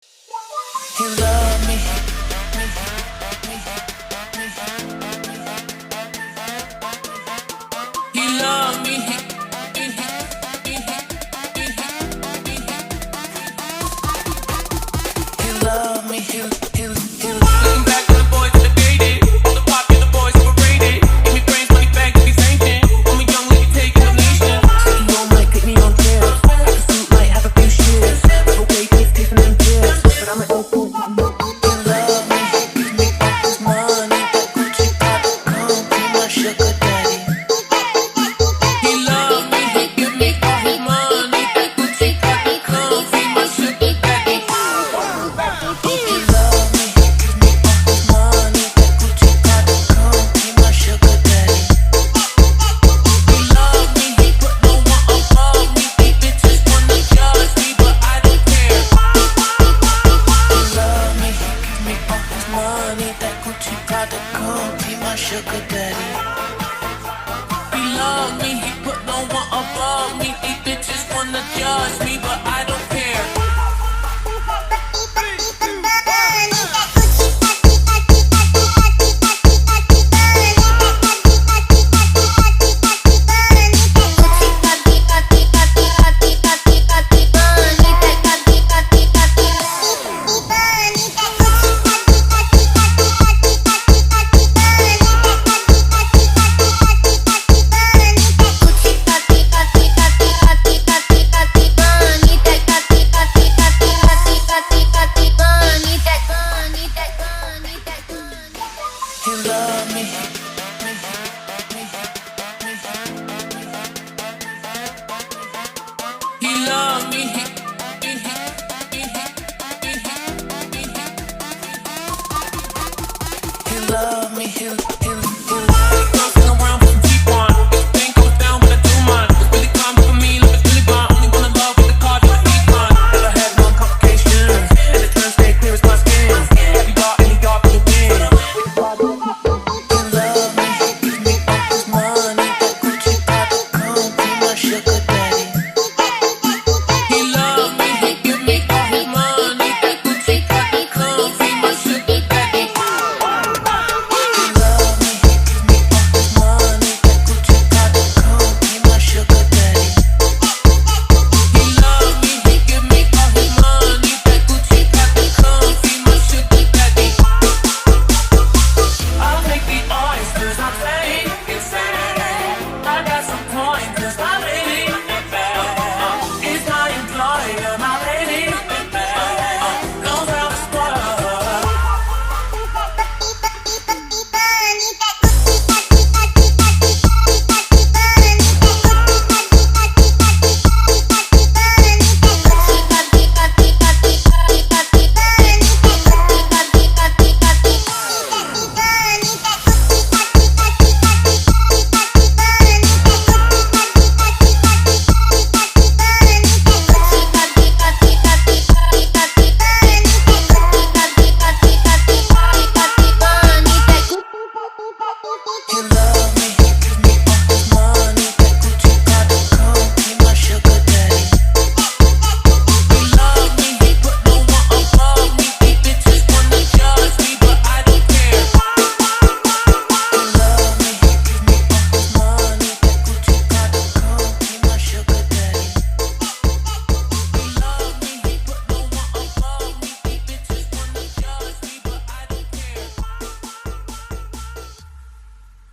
He love me. He love me. He love me. Looking back to the boys that dated, all the popular boys paraded. Give me brains, money back to be sanctioned. I'm a young lady taking donations. You don't might get me on tips. The suit might have a few shifts. Okay, keep taking them tips, but I'm an open. He love me. Give me all his money. That Gucci gotta come be my sugar daddy. He love me. He give me all his money. That Gucci gotta come be my sugar daddy. He love me. Give me all his money. That Gucci gotta come be my sugar daddy. He love me. He put no one above me. These bitches wanna judge me, but I don't care. He love me. Give me all his money. That Gucci gotta come be my sugar daddy. He love me. He put no one above me. These bitches wanna judge me, but I don't care. He love me. He love me. He love me.